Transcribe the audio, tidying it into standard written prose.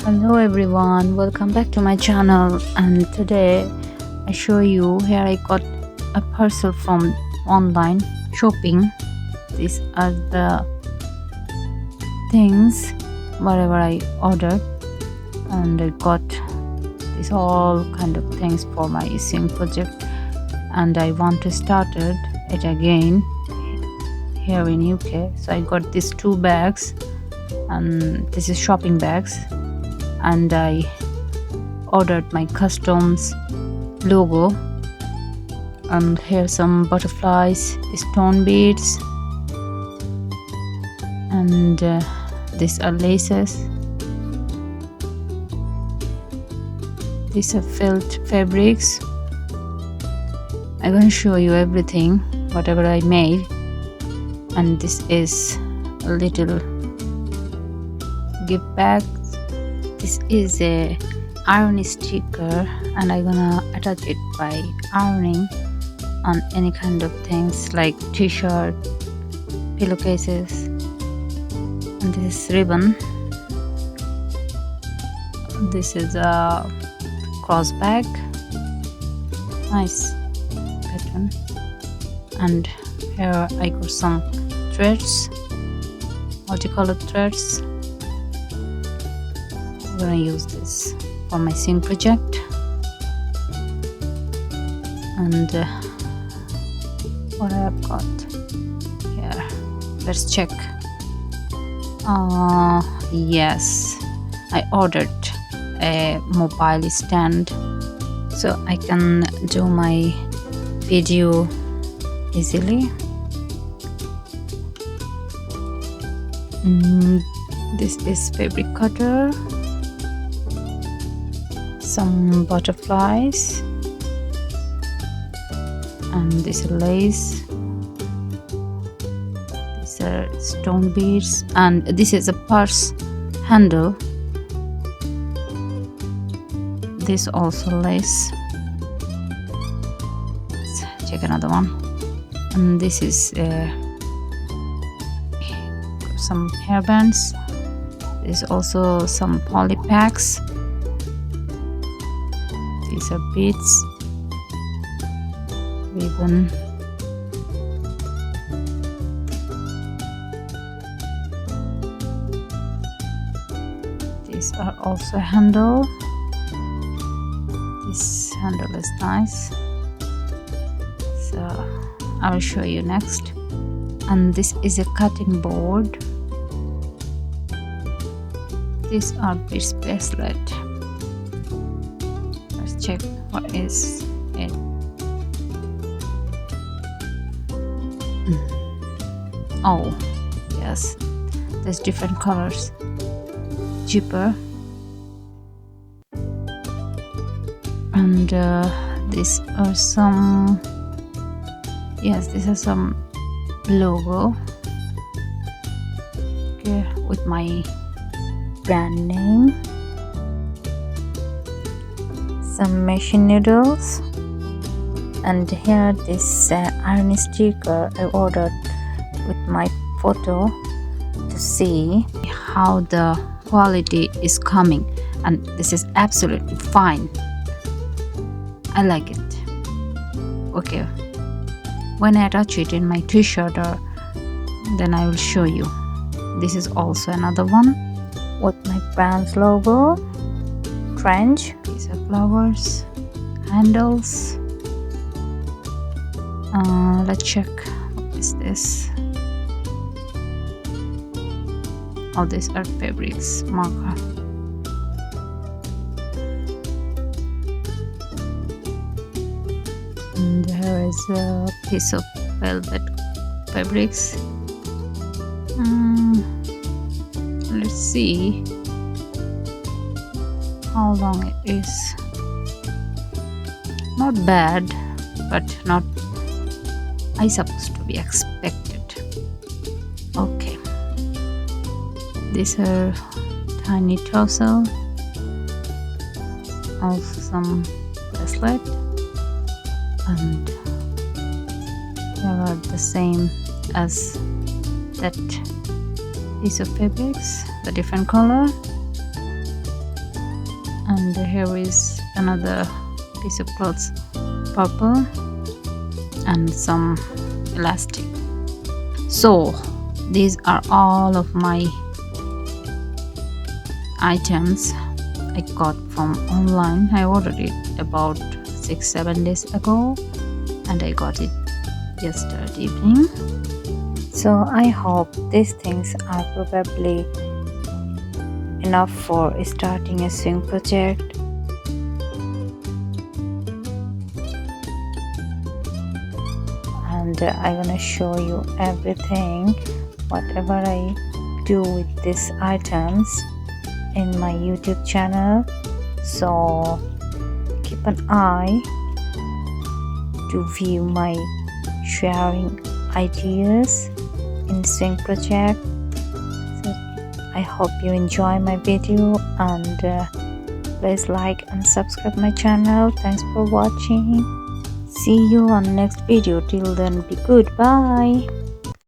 Hello everyone, welcome back to my channel. And today I show you here I got a parcel from online shopping. These are the things whatever I ordered, and I got this all kind of things for my sim project, and I want to start it again here in UK. So I got these two bags, and this is shopping bags, and I ordered my customs logo, and here some butterflies, stone beads, and these are laces. These are felt fabrics. I'm gonna show you everything whatever I made. And this is a little gift bag. This is a iron sticker, and I'm gonna attach it by ironing on any kind of things like t-shirt, pillowcases. And this is ribbon. This is a cross bag, nice pattern. And here I got some threads, multicolored threads. I'm gonna use this for my sing project. And what I've got here, let's check. Yes, I ordered a mobile stand so I can do my video easily. This is fabric cutter, some butterflies, and this is lace. These are stone beads, and this is a purse handle. This also lace. Let's check another one. And this is some hairbands. There's also some poly packs. These are beads, ribbon, these are also handle. This handle is nice, so I will show you next. And this is a cutting board. These are beads bracelet. Let's check what is it. Oh yes, there's different colors. Cheaper. And these are some, yes, these are some logo, okay, with my brand name. Some machine needles, and here this iron sticker I ordered with my photo to see how the quality is coming, and this is absolutely fine. I like it. Okay, when I attach it in my t-shirt, or then I will show you. This is also another one with my brand's logo. Trench. These are flowers, handles. Let's check. What is this? Oh, these are fabrics marker. And there is a piece of velvet fabrics. Let's see how long it is. Not bad, but not I supposed to be expected. Okay, these are tiny tassel, also some bracelet, and they are the same as that piece of fabrics, the different color. and here is another piece of clothes, purple, and some elastic. So these are all of my items I got from online. I ordered it about 6-7 days ago and I got it yesterday evening. So I hope these things are probably enough for starting a swing project. And I'm gonna show you everything, whatever I do with these items in my YouTube channel. So keep an eye to view my sharing ideas in swing project. So I hope you enjoy my video, and please like and subscribe my channel. Thanks for watching. See you on next video. Till then, be good. Bye.